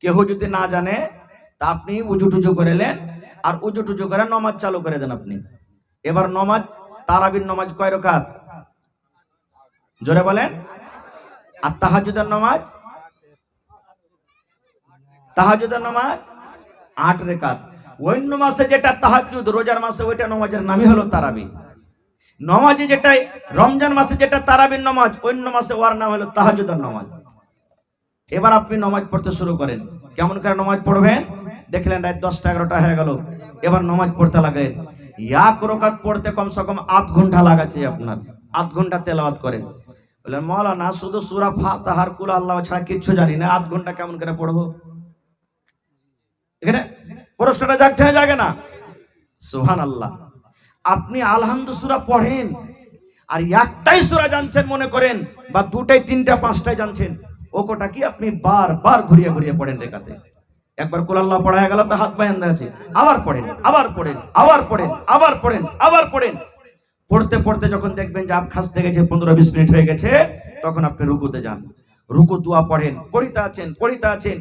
কেহ যদি না জানে তা আপনি উজু টুজু করে নেন, আর উজু টুজু করে নমাজ চালু করে দেন আপনি। এবার নমাজ, তারাবির নমাজ কয় রাকাত? জোরে বলেন। আর তাহাজ্জুদের নামাজ? তাহাজ্জুদের নামাজ 8 রাকাত। অন্য মাসে যেটা তাহাজ্জুদ, রোজার মাসে ওইটা নামাজের নামই হলো তারাবি। নামাজে যেটাই রমজান মাসে যেটা তারাবির নামাজ, অন্য মাসে ওর নাম হলো তাহাজ্জুদের নামাজ। এবার আপনি নামাজ পড়তে শুরু করেন। কেমন করে নামাজ পড়বেন? দেখলেন রাত 10টা 11টা হয়ে গেল, এবার নামাজ পড়তে লাগলেন। এক রাকাত পড়তে কমসে কম 8 ঘন্টা লাগাচ্ছে আপনার। 8 ঘন্টা তেলাওয়াত করেন। বললেন মাওলানা শুধু সূরা ফাতিহা আর কুল আল্লাহ ছাড়া কিচ্ছু জানি না, 8 ঘন্টা কেমন করে পড়বো? এখানে প্রশ্নটা জাগে না? সুবহানাল্লাহ। আপনি আলহামদু সূরা পড়েন, আর একটাই সূরা জানছেন মনে করেন, বা দুটাই তিনটা পাঁচটাই জানছেন, ও কোটা কি আপনি বারবার ঘুরিয়ে ঘুরিয়ে পড়েন রেখাতে। একবার কুল আল্লাহ পড়া হয়ে গেল তো হাত পায়ে আছে, আবার পড়েন, আবার পড়েন, আবার পড়েন, আবার পড়েন, আবার পড়েন। পড়তে পড়তে যখন দেখবেন যে আপ খাসতে গেছে, 15-20 মিনিট হয়ে গেছে, তখন আপনি রুকুতে যান। রুকু দোয়া পড়েন, পড়িতে আছেন, পড়িতে আছেন,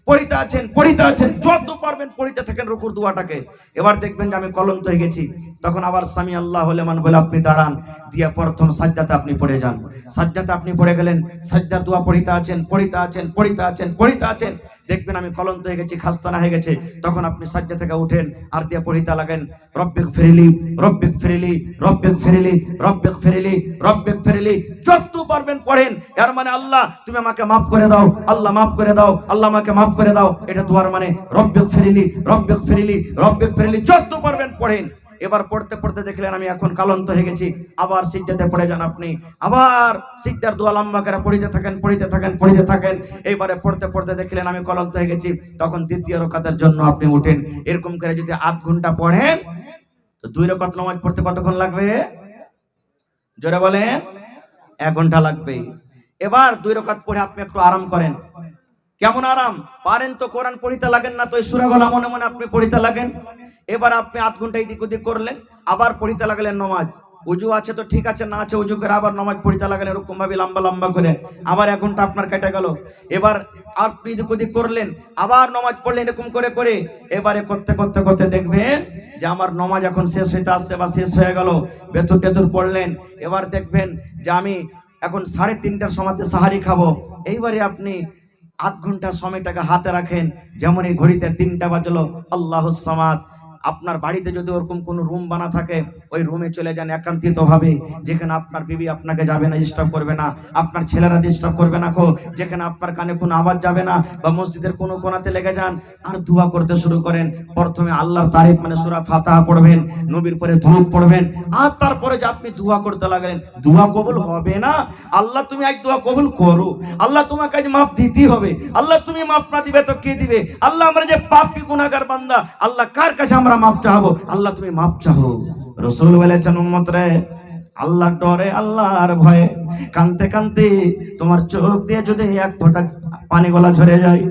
পড়িতে আছেন, পড়িতে আছেন, যত পারবেন পড়িতে থাকেন রুকুর দোয়াটাকে। এবার দেখবেন যে আমি কলন্ত হয়ে গেছি, তখন আবার সামি আল্লাহু লিমান বলে আপনি দাঁড়ান, দিয়ে প্রথম সাজদাতে আপনি পড়ে যান। সাজদাতে আপনি পড়ে গেলেন, সাজদার দোয়া পড়িতে আছেন, পড়িতে আছেন, পড়িতে আছেন, পড়িতে আছেন। দেখবেন আমি কলন্ত হয়ে গেছি, খাস্তানা হয়ে গেছে, তখন আপনি সাজদা থেকে উঠেন আর দিয়ে পড়িতে লাগেন রব্বিক ফিরলি, রব্বিক ফিরলি, রব্বিক ফিরলি, রব্বিক ফিরলি, রব্বিক ফিরলি। যত পারবেন পড়েন। এর মানে আল্লাহ তুমি আমাকে মাফ করে দাও, আল্লাহ মাফ করে দাও, আল্লাহ আমাকে মাফ করে দাও, এটা দোয়ার মানে রব্বিক ফিরলি, রব্বিক ফিরলি, রব্বিক ফিরলি। যত পারবেন পড়েন। এবার পড়তে পড়তে দেখলেন আমি এখন কালন্ত হয়ে গেছি, আবার সিজদাতে পড়ে যান আপনি, আবার সিজদার দোয়া লম্বা করে পড়িতে থাকেন, পড়িতে থাকেন, পড়িতে থাকেন। এইবারে পড়তে পড়তে দেখলেন আমি কালন্ত হয়ে গেছি, তখন দ্বিতীয় রাকাতের জন্য আপনি উঠেন। এরকম করে যদি 8 ঘন্টা পড়েন, তো 2 রাকাত নামাজ পড়তে কতক্ষণ লাগবে? জোরে বলেন। 1 ঘন্টা লাগবে। এবার 2 রাকাত পড়ে আপনি একটু আরাম করেন। কেমন আরাম? পারেন তো কোরআন পড়িতে লাগেন না, তো এই সূরাগুলো মনে মনে আপনি পড়িতে লাগেন। এবার আপনি 8 ঘন্টা এদিক ওদিক করলেন, আবার পড়িতে লাগলেন নামাজ। উজু আছে তো ঠিক আছে, না আছে উজু করে আবার নামাজ পড়িতে লাগলেন এরকম ভাবে লম্বা লম্বা করে, আবার 1 ঘন্টা আপনার কেটে গেল। এবার আপনি এদিক ওদিক করলেন, আবার নামাজ পড়লেন এরকম করে করে। এবারে করতে করতে করতে দেখবেন যে আমার নামাজ এখন শেষ হইতে আসছে বা শেষ হয়ে গেল। বেতুর টেতুর পড়লেন, এবার দেখবেন যে আমি এখন 3:30টার সময়তে সাহারি খাবো। এইবারে আপনি 8 ঘন্টা সময়টাকে হাতে রাখেন। যেমন এই ঘড়িতে 3টা বাজলো, আল্লাহুস সামাদ। আপনার বাড়িতে যদি ওরকম কোনো রুম বানা থাকে, ওই রুমে চলে যান একান্তিত ভাবে, যেখানে আপনার বিবি আপনাকে যাবে না, ডিস্টার্ব করবে না, আপনার ছেলেরা ডিস্টার্ব করবে না, যেখানে আপনার কানে কোনো আওয়াজ যাবে না, বা মসজিদের কোনো কোণাতে লেগে যান আর দোয়া করতে শুরু করেন। প্রথমে আল্লাহর তারিফ মানে সূরা ফাতিহা পড়বেন, নবীর পরে দুরূদ পড়বেন, আর তারপরে যে আপনি দোয়া করতে লাগলেন। দোয়া কবুল হবে না? আল্লাহ তুমি আজ দোয়া কবুল করো, আল্লাহ তোমাকে আজ মাফ দিতেই হবে। আল্লাহ তুমি মাফ না দিবে তো কে দিবে? আল্লাহ আমরা যে পাপী গুনাহগার বান্দা, আল্লাহ কার কাছে আমরা মাফ চাইবো? আল্লাহ তুমি মাফ চাও। রাসূল বলেছেন উম্মত রে, আল্লাহর ডরে, আল্লাহর ভয়ে কানতে কানতে তোমার চোখ দিয়ে যদি 1 ফোঁটা পানি গলা ঝরে যায়,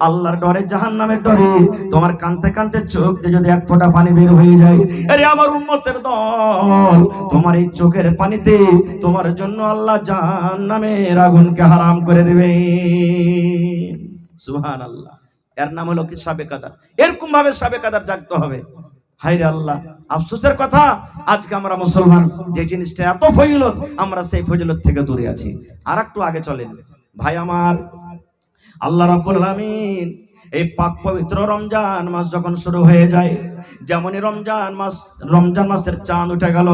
আল্লাহর ডরে, জাহান্নামের ডরে তোমার কানতে কানতে চোখ দিয়ে যদি 1 ফোঁটা পানি বের হয়ে যায়, আরে আমার উম্মতের দল, তোমার এই চোখের পানিতে তোমার জন্য আল্লাহ জাহান্নামের আগুনকে হারাম করে দেবে। সুবহানাল্লাহ। এর নাম হলো কি? সাবে কাদার। এরকম ভাবে সাবে কাদার জাগতে হবে। হায়রে আল্লাহ, আফসোসের কথা, আজকে আমরা মুসলমান যে জিনিসটা এত ফজিলত, আমরা সেই ফজিলত থেকে দূরে আছি। আর একটু আগে চলেন ভাই আমার। আল্লাহ রাব্বুল আলামিন এই পাক পবিত্র রমজান মাস যখন শুরু হয়ে যায়, যেমনই রমজান মাসের চাঁদ উঠে গেল,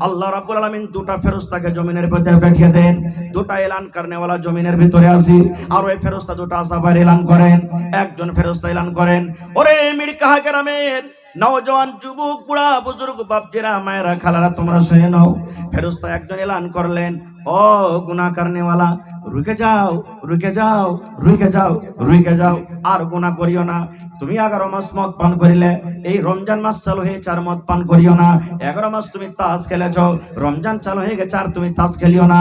আল্লাহ রাব্বুল আলামিন 2টা ফেরেশতাকে জমিনের ভিতরে পাঠিয়ে দেন। 2টা এলান করনেওয়ালা জমিনের ভিতরে আসি, আর ওই ফেরেশতা 2টা আসাবার এলান করেন। একজন ফেরেশতা এলান করেন, ওরে মিড়কাহা গ্রামের নওজওয়ান, যুবক, বুড়া, বুজুর্গ, বাপজিরা, মায়েরা, খালারা, তোমরা শুনে নাও। ফেরেশতা একজন এলান করলেন, ও গুনাহ করনেওয়ালা, রুকে যাও, রুকে যাও, রুকে যাও, রুকে যাও, আর গুনাহ করিও না। তুমি 11 মাস মদ পান করিলে, এই রমজান মাস চালু হয়েছে আর মদ পান করিও না। 11 মাস তুমি তাস খেলেছ, রমজান চালু হয়ে গেছে আর তুমি তাস খেলিও না।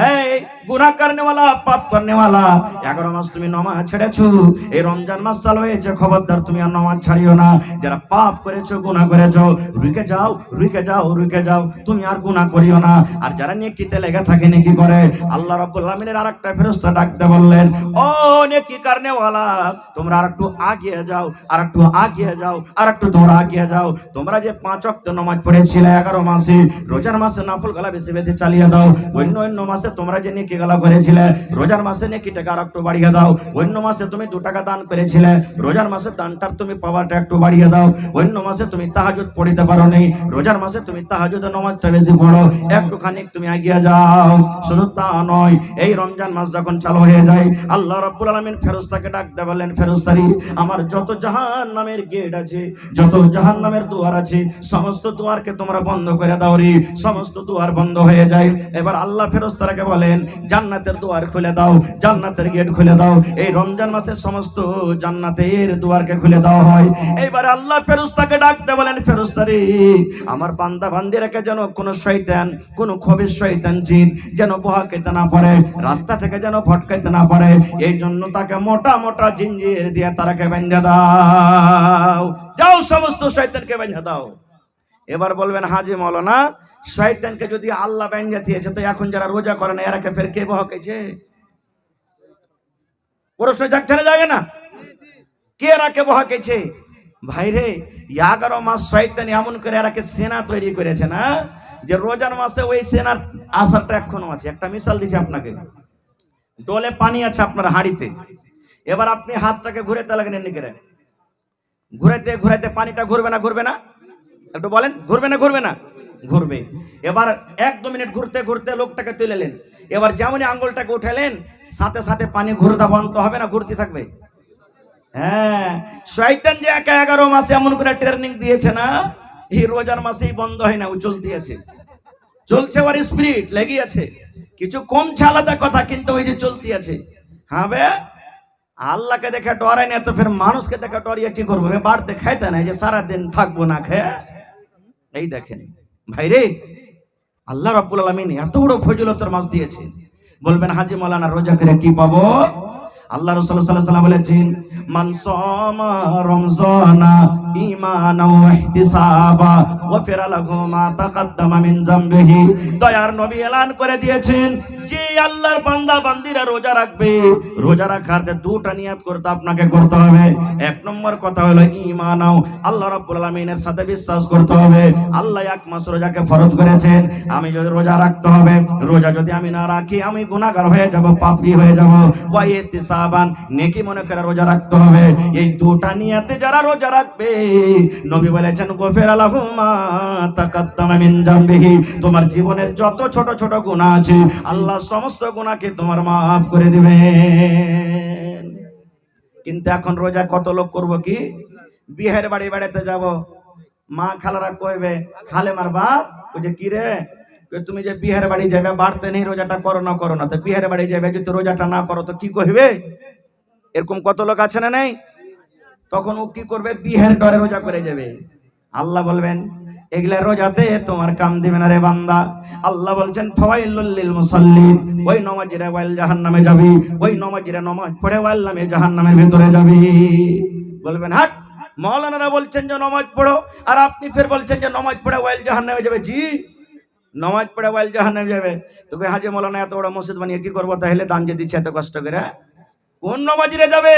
এই গুনাহ করনেওয়ালা, পাপ করনেওয়ালা, 11 মাস তুমি নামাজ ছেড়েছো, এই রমজান মাস চালু হয়েছে, খবরদার তুমি আর নামাজ ছাড়িও না। যারা পাপ করেছো, গুনাহ করেছো, রুকে যাও, রুকে যাও, রুকে যাও, তুমি আর গুনাহ করিও না। আর যারা নেকিতে লেগে থাকে, নেকি করে, আল্লাহ রাব্বুল আলামিনের আরেকটা ফেরেশতা ডাকতে বললেন, ও নেকি কারনেওয়ালা, তোমরা আর একটু আগিয়ে যাও, আর একটু আগিয়ে যাও, আর একটু তোমরা আগিয়ে যাও। তোমরা যে 5 ওয়াক্ত নামাজ পড়েছিলে 11 মাসে, রোজার মাসে নফল গলা বেশি বেশি চালিয়ে দাও। অন্য অন্য মাসে তোমরা যে নেকি গলা করেছিলে, রোজার মাসে নেকিটাকে আর একটু বাড়িয়ে দাও। অন্য মাসে তুমি 2 টাকা দান করেছিলে, রোজার মাসে দানটার তুমি পাওয়াটা একটু বাড়িয়ে দাও। অন্য মাসে তুমি তাহাজ্জুদ পড়িতে পারো নাই, রোজার মাসে তুমি তাহাজ্জুদ নামাজটা বেশি পড়ো, একটুখানি তুমি এগিয়ে যাও। শুধু তা নয়, এই রমজান মাস যখন চালু হয়ে যায়, আল্লাহ রাব্বুল আলামিন ফেরেশতাকে ডাক দিয়ে বললেন, ফেরেশতারি, আমার যত জাহান্নামের গেট আছে, যত জাহান্নামের দুয়ার আছে, সমস্ত দুয়ারকে তোমরা বন্ধ করে দাও রে। সমস্ত দুয়ার বন্ধ হয়ে যায়। এবার আল্লাহ ফেরেশতাকে বলেন, জান্নাতের দুয়ার খুলে দাও, জান্নাতের গেট খুলে দাও। এই রমজান মাসে সমস্ত জান্নাতের দুয়ারকে খুলে দেওয়া হয়। এইবার আল্লাহ ফেরেশতাকে ডাক দিয়ে বলেন, ফেরেশতারি, আমার বান্দা বান্দিরাকে যেন কোনো শয়তান, কোনো খবিশ শয়তান জিন যেন বহাকাইতে না পারে, রাস্তা থেকে যেন ভটকাইতে না পারে, এই জন্য তাকে মোটা মোটা জিঞ্জির দিয়ে তারাকে বেঁধে দাও। যাও, সমস্ত শয়তানকে বেঁধে দাও। এবার বলবেন, হাজি মাওলানা, শয়তানকে যদি আল্লাহ বেঁধে দিয়েছে, তো এখন যারা রোজা করে না এরাকে ফের কে বহাকাইছে? প্রশ্ন জাগছে না জাগে না? কে এরাকে বহাকাইছে? ভাইরে, 11 মাস শয়তান এমন করে এরাকে সেনা তৈরি করেছে না, যে রোজার মাসে ওই সেনার আসারটা এখনো আছে। একটা মিসাল দিচ্ছি আপনাকে। ডোলে পানি আছে আপনার হাঁড়িতে, এবার আপনি হাতটাকে ঘুরাতে লাগেন, এমনি করে ঘুরাইতে ঘুরাইতে পানিটা ঘুরবে না ঘুরবে না? একটু বলেন, ঘুরবে না ঘুরবে না? ঘুরবে। এবার 1-2 মিনিট ঘুরতে ঘুরতে লোকটাকে তুলেলেন, এবার যেমনই আঙ্গুলটাকে উঠালেন, সাথে সাথে পানি ঘুরতে বন্ধ হবে না, ঘুরতে থাকবে। হ্যাঁ, শয়তান যে 11 মাসে এমন করে ট্রেনিং দিয়েছে না, এই রোজার মাসেই বন্ধ হয় না, ও চলতে আছে, চলছে, ওর স্পিরিট লেগে আছে। কিছু কমছে আলাদা কথা, কিন্তু ওই যে চলতে আছে। হ্যাঁ বে, আল্লাহকে দেখে ডরাই না, তো ফের মানুষকে দেখে ডরিয়ে কি করবো? বাড়তে খাইতে নাই যে সারাদিন থাকবো না খেয়ে। এই দেখেন ভাইরে, আল্লাহ রাব্বুল আলামিন এত বড় ফজিলতের মাস দিয়েছে। বলবেন, হাজি মাওলানা, রোজা করে কি পাবো? আল্লাহ রাসূল সাল্লাল্লাহু আলাইহি ওয়াসাল্লাম বলেছেন, মান সামা রমজানা ঈমানাও ওয়া ইহতিসাবা গফিরা লাহু মা তাকাদ্দামা মিন যামবিহি। দয়ার নবী এলান করে দিয়েছেন, যে আল্লাহর বান্দা বান্দিরা রোজা রাখবে, রোজা রাখার 2টা নিয়ত করতে আপনাকে করতে হবে। 1 নম্বর কথা হলো ঈমানাও, আল্লাহ রাব্বুল আলামিনের সাথে বিশ্বাস করতে হবে। আল্লাহ 1 মাস রোজাকে ফরজ করেছেন, আমি যদি রোজা রাখতে হবে, রোজা যদি আমি না রাখি আমি গুনাহগার হয়ে যাব, পাপী হয়ে যাব। ওয়া ইহতিসাবান, নেকি মনে করে রোজা রাখতে হবে। এই 2টা নিয়তে যারা রোজা রাখবে, নবী বলেছেন, গফিরা লাহু মা তাকাদ্দামা মিন যামবিহি, তোমার জীবনের যত ছোট ছোট গুনাহ আছে, আল্লাহ সমস্ত গুনাহকে তোমার maaf করে দিবেন। কিন্তু এখন রোজা কত লোক করব কি, বিয়ের বাড়ি বেড়াতে যাব, মা খালারা কইবে, হালে মার বাপ, ওই যে কি রে, তুমি যে বিয়ের বাড়ি যাবে, বাড়তে নেই রোজাটা করো না, তো বিয়ের বাড়ি যাবে যদি রোজাটা না করো তো কি কইবে? এরকম কত লোক আছে না নেই? তখন ও কি করবে? বিয়ের ডরে রোজা করে যাবে। আল্লাহ বলবেন, এগুলা রোজাতে তোমার কাম দিবে না রে বান্দা। আল্লাহ বলছেন, ফাওয়াইলুল লিল মুসাল্লিন, ওই নামাজীরা ওয়াইল জাহান্নামে যাবি, ওই নামাজীরা নামাজ পড়ে ওয়াইল নামে জাহান্নামের ভিতরে যাবি। বলবেন, হাট, মাওলানারা বলছেন যে নামাজ পড়ো, আর আপনি ফের বলছেন যে নামাজ পড়ে ওয়াইল জাহান্নামে যাবে। জি, নামাজ পড়ে ওয়াইল জাহান্নামে যাবে। তোকে হাজি মাওলানা এত বড় মসজিদ বানিয়ে কি করবো? তাহলে দান যে দিচ্ছে এত কষ্ট করে, কোন নামাজীরা যাবে?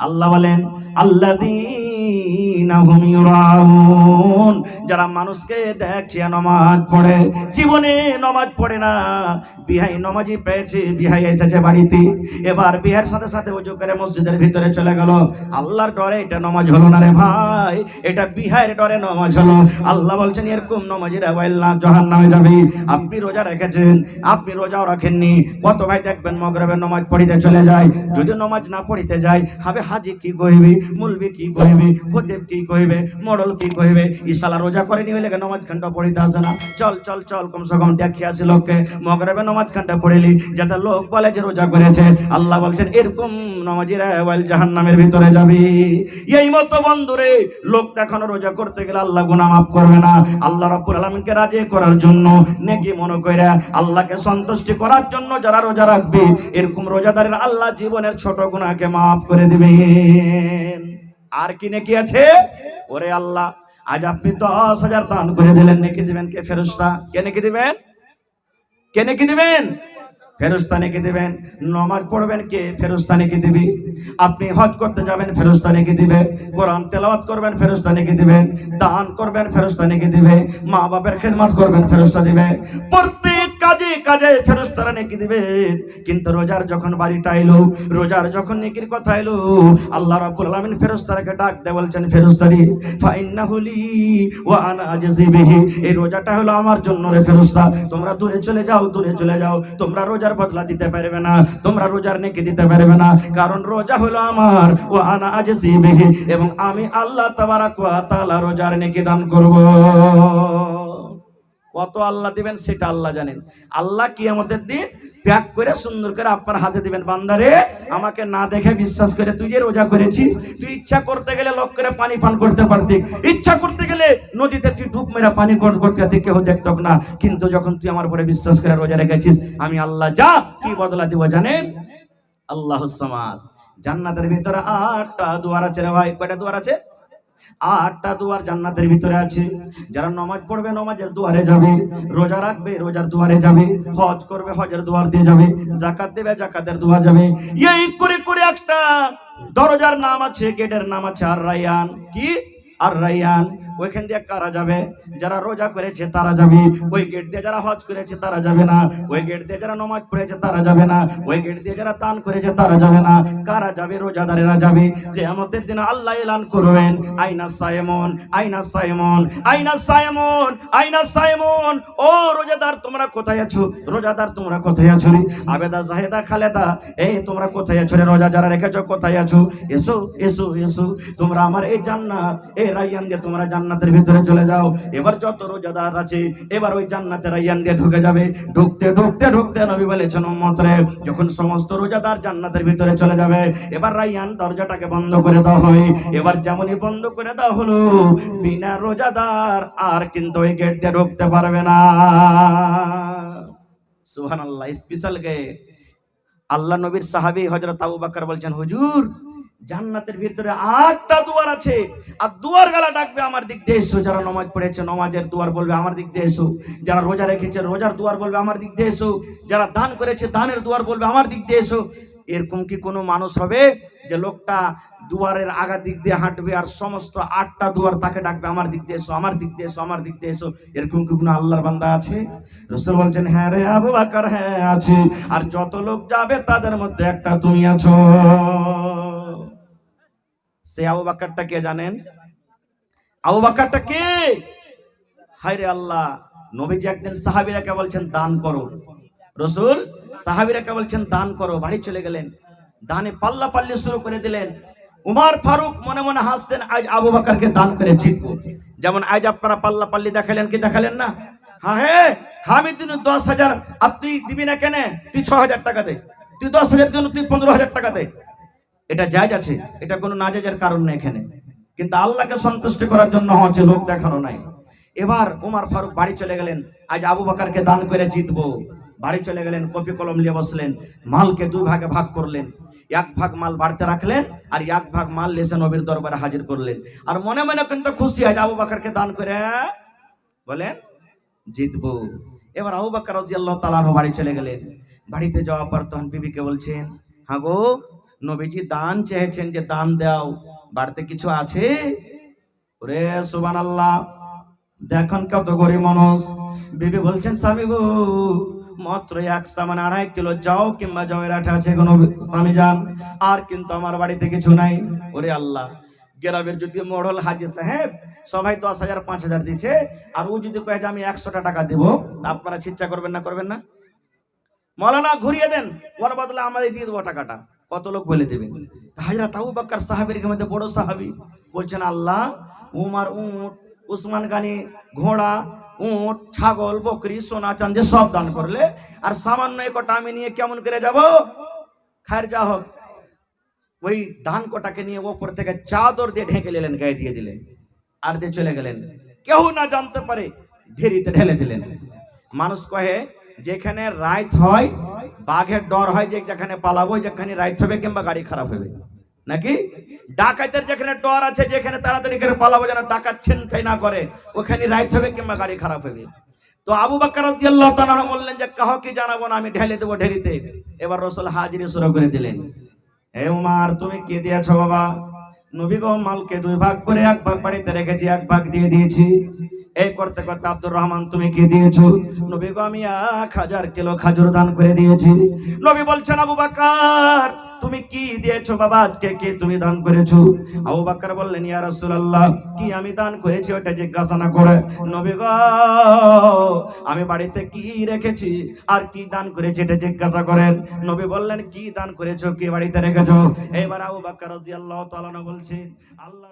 আল্লাহ বলেন, আল্লাযীনা হুম ইউরাউন, যারা মানুষকে দেখিয়ে নামাজ পড়ে, জীবনে নামাজ পড়ে না। বিহাই নামাজি পেয়েছে, বিহাই এসেছে বাড়িতে, এবার বিহার সাথে সাথে ওযু করে মসজিদের ভিতরে চলে গেল। আল্লাহর ডরে এটা নামাজ হলো না রে ভাই, এটা বিহাইয়ের ডরে নামাজ হলো। আল্লাহ বলছেন, এরকম নামাজিরা ওয়াইল্লাহ জাহান্নামে যাবে। আপনি রোজা রেখেছেন, আপনি রোজাও রাখেননি। কত ভাই দেখবেন মাগরিবের নামাজ পড়িতে চলে যায়, যদি নামাজ না পড়িতে যায়, হবে হাজি কি কইবে, মুলবি কি কইবে, খতিব কি কইবে, মডল কি কইবে, ইশালা রোজা করেনি হইলে নামাজ ঘন্টা পড়িতে আসে না। চল চল চল, কমসে কম দেখি আসি লোককে মাগরিবে নামাজ ঘন্টা পড়িলি, যাতে লোক বলে যে রোজা করেছে। আল্লাহ বলছেন, এরকম নামাজিরা ওয়াইল জাহান্নামের ভিতরে যাবে। এই মতো বন্ধুরে, লোক দেখানো রোজা করতে গেলে আল্লাহ গুনাহ মাফ করবে না। আল্লাহ রাব্বুল আলামিনকে রাজি করার জন্য, নেকি মনে করে আল্লাহকে সন্তুষ্টি করার জন্য যারা রোজা রাখবে, এরকম রোজাদারের আল্লাহ জীবনের ছোট গুনাহকে মাফ করে দিবেন। আর কি নেকি আছে? ওরে আল্লাহ, আজ আপনি 10,000 দান করে দিলেন, নেকি দিবেন কে? ফেরেশতা। কে নেকি দিবেন? কে নেকি দিবেন? ফেরেশতা নেকি দিবেন। নামাজ পড়বেন কে? ফেরেশতা নেকি দিবে। আপনি হজ করতে যাবেন, ফেরেশতা নেকি দিবে। কোরআন তেলাওয়াত করবেন, ফেরেশতা নেকি দিবেন। দান করবেন, ফেরেশতা নেকি দিবে। মা বাবার খেদমত করবেন, ফেরেশতা দিবে। প্রত্যেক কাজে কাজে ফেরেশতারা নেকি দিবে। কিন্তু রোজার যখন বাড়িটা এলো, রোজার যখন নেকির কথা এলো, আল্লাহ রাব্বুল আলামিন ফেরেশতাকে ডাক দিয়ে বলছেন, ফেরেশতারি ফাইন্নাহু লি ওয়া আনা আজজি বিহি। এই রোজাটা হলো আমার জন্য রে ফেরেশতা, তোমরা দূরে চলে যাও, দূরে চলে যাও। তোমরা রোজার বদলা দিতে পারবে না, তোমরা রোজার নেকি দিতে পারবে না, কারণ রোজা হলো আমার। ওয়া আনা আজজি বিহি, এবং আমি আল্লাহ তাবারাক ওয়া তাআলা রোজার নেকি দান করব। কত আল্লাহ দিবেন সেটা আল্লাহ জানেন। আল্লাহ কিয়ামতের দিন প্যাক করে সুন্দর করে আপনার হাতে দিবেন, বান্দারে আমাকে না দেখে বিশ্বাস করে তুই যে রোজা করেছিস, তুই ইচ্ছা করতে গেলে লোক করে পানি পান করতে পারতি, ইচ্ছা করতে গেলে নদীতে তুই ডুব মেরে পানি করতে কেউ দেখতো না, কিন্তু যখন তুই আমার উপরে বিশ্বাস করে রোজা রেখেছিস, আমি আল্লাহ যা কি বদলা দিব জানেন? আল্লাহুস সামাদ। জান্নাতের ভিতরে 8টা দুয়ার আছে রে ভাই। কয়টা দুয়ার আছে? 8টা দুয়ার জান্নাতের ভিতরে আছে। যারা নামাজ পড়বে নামাজের দুয়ারে যাবে, রোজা রাখবে রোজার দুয়ারে যাবে, হজ করবে হজের দুয়ার দিয়ে যাবে, যাকাত দেবে যাকাতের দুয়ার যাবে। এই করে করে একটা দরজার নাম আছে, গেটের নাম আছে আর রায়্যান। কি? আর রায়্যান। ওইখান দিয়ে কারা যাবে? যারা রোজা করেছে তারা যাবে। ওই গেট দিয়ে যারা হজ করেছে তারা যাবে না। ওই গেট দিয়ে যারা নামাজ পড়েছে তারা যাবে না। ওই গেট দিয়ে যারা দান করেছে তারা যাবে না। কারা যাবে? রোজাদারেরা যাবে। কিয়ামতের দিন আল্লাহ এলান করবেন, আইনা সায়মন, আইনা সায়মন, আইনা সায়মন, আইনা সায়মন। ও রোজাদার তোমরা কোথায় আছো? রোজাদার তোমরা কোথায় আছো রে? আবেদা জাহেদা খালেদা, এই তোমরা কোথায় আছো রে? রোজা যারা রেখেছো কোথায় আছো? এসো এসো এসো, তোমরা আমার এই জান্নাত, এই রায়্যান দিয়ে তোমরা জান্নাতের ভিতরে চলে যাও। এবার যত রোজাদার আছে এবার ওই জান্নাতের রায়্যান দিয়ে ঢুকে যাবে। ঢুকতে ঢুকতে ঢুকতে নবী বলেছেন উম্মত রে, যখন সমস্ত রোজাদার জান্নাতের ভিতরে চলে যাবে, এবার রায়্যান দরজাটাকে বন্ধ করে দেওয়া হবে। এবার যেমনই বন্ধ করে দেওয়া হলো, বিনা রোজাদার আর কিন্তু ওই গেট দিয়ে ঢুকতে পারবে না। সুবহানাল্লাহ। Special gate. আল্লাহ নবীর সাহাবী হযরত আবু বকর বলছেন, হুজুর জান্নাতের ভিতরে 8টা দুয়ার আছে, আর দুয়ার গালা ডাকবে আমার দিক দিয়ে এসো। যারা নামাজ পড়েছে নামাজের দুয়ার বলবে আমার দিক দিয়ে এসো। যারা রোজা রেখেছে রোজার দুয়ার বলবে আমার দিক দিয়ে এসো। যারা দান করেছে দানের দুয়ার বলবে আমার দিক দিয়ে এসো। এরকম কি কোনো মানুষ হবে যে লোকটা দুয়ারের আগা দিক দিয়ে হাঁটবে আর সমস্ত 8টা দুয়ার তাকে ডাকবে আমার দিক দিয়ে এসো, আমার দিক দিয়ে এসো, আমার দিক দিয়ে এসো? এরকম কি কোনো আল্লাহর বান্দা আছে? রাসূল বলছেন, হ্যাঁ রে আবু বকর, হ্যাঁ আছে। আর যত লোক যাবে তাদের মধ্যে একটা তুমি আছো। সে আবু বকরটা কে জানেন? আবু বকরটা কে? হায়রে আল্লাহ। নবীজি একদিন সাহাবীরাকে বলছেন দান করো। রাসূল সাহাবীরাকে বলছেন দান করো, বাড়ি চলে গেলেন। দানে পাল্লা পাল্লি শুরু করে দিলেন। উমর ফারুক মনে মনে হাসছেন, আজ আবু বকরকে দান করে জিতবো। যেমন আজ আপনারা পাল্লা পাল্লি দেখালেন, কি দেখালেন না? হ্যাঁ, আমি দিন 10,000, আর তুই দিবি না কেন? তুই 6,000 টাকা দে। তুই 10,000 দিন, তুই 15,000 টাকা দে। এটা জায়েজ আছে, এটা কোনো নাজায়েজের কারণ নেই এখানে। কিন্তু আল্লাহকে সন্তুষ্ট করার জন্য হচ্ছে, লোক দেখানো নাই। এবার উমর ফারুক বাড়ি চলে গেলেন, আজ আবু বকরকে দান করে জিতবো। বাড়ি চলে গেলেন, কপি কলম নিয়ে বসলেন, মালকে 2 ভাগে ভাগ করলেন। 1 ভাগ মাল বাড়িতে রাখলেন, আর 1 ভাগ মাল এসে নবীর দরবারে হাজির করলেন। আর মনে মনে কিন্তু খুশি, আজ আবু বকরকে দান করে বলেন জিতবো। এবার আবু বকর রাদিয়াল্লাহু তাআলা আনহু বাড়ি চলে গেলেন। বাড়িতে যাওয়ার পর তখন বিবিকে বলছেন, হ্যাঁ গো, নবীজি দান চেয়েছেন যে দান দাও, বাড়িতে কিছু আছে? ওরে সুবহানাল্লাহ, দেখুন কত গরিব মানুষ। বিবি বলছেন, স্বামী গো, মাত্র 1 সামান 2.5 কিলো যাও কিংবা জয়ের আঠা আছে কোনো স্বামী যান, আর কিন্তু আমার বাড়িতে কিছু নাই। ওরে আল্লাহ, গ্রামের যদি মডল হাজি সাহেব সবাই 10,000 5,000 দিচ্ছে, আর ও যদি কয়ে যে আমি 100টা টাকা দেবো, আপনারা চিন্তা করবেন না? করবেন না? মৌলানা ঘুরিয়ে দেন, ওর বদলে আমারই দিয়ে দেবো টাকাটা। কত লোক বলে দেবেন? হযরত আবু বকর সাহাবীর মধ্যে বড় সাহাবী বলছেন, আল্লাহ, উমর উট, উসমান গানি ঘোড়া, উট, ছাগল, বকরি, সোনা চাঁদি সব দান করলে, আর সামান্য একটা আমি নিয়ে কেমন করে যাব? খায়ের যা হোক, ওই দান কোটাকে নিয়ে ওপর থেকে চাদর দিয়ে ঢেকে নিলেন, গায়ে দিয়ে দিলেন, আর দিয়ে চলে গেলেন। কেউ না জানতে পারে ঢেরিতে ঢেলে দিলেন। মানুষ কহে যেখানে রাইত হয় বাঘের ডর হয়, যে যেখানে পালাবো যেখানে রাইত হবে কিংবা গাড়ি খারাপ হবে, নাকি? ডাকাতের যেখানে ডর আছে, যেখানে তাড়াতাড়ি করে পালাবো যেন ডাকাত ছিনতাই না করে, ওখানে রাইত হবে কিংবা গাড়ি খারাপ হবে। তো আবু বকর রাদিয়াল্লাহু তাআলা আনহু বললেন যে কাউকে জানাবো না, আমি ঢেলে দেবো ঢেরিতে। এবার রাসূল হাজিরি শুরু করে দিলেন। হে উমার, তুমি কি দিয়েছো বাবা? নবী গো, মালকে দুই ভাগ করে এক ভাগ বাড়িতে রেখেছি, এক ভাগ দিয়ে দিয়েছি। এই করতে করতে আব্দুর রহমান, তুমি কি দিয়েছো? নবী গো, আমি 1000 কিলো খাজুর দান করে দিয়েছি। নবী বলছেন আবু বকর, তুমি কি দিয়েছো বাবা? আজকে কি তুমি দান করেছো? আবু বকর বললেন, ইয়া রাসূলুল্লাহ, কি আমি দান করেছি ওটা জিজ্ঞাসা না করে, নবী গো, আমি বাড়িতে কি রেখেছি আর কি দান করেছি এটা জিজ্ঞাসা করেন। নবী বললেন, কি দান করেছো, কি বাড়িতে রেখেছো? এবার আবু বকর রাদিয়াল্লাহু তাআলা বলছেন, আল্লাহ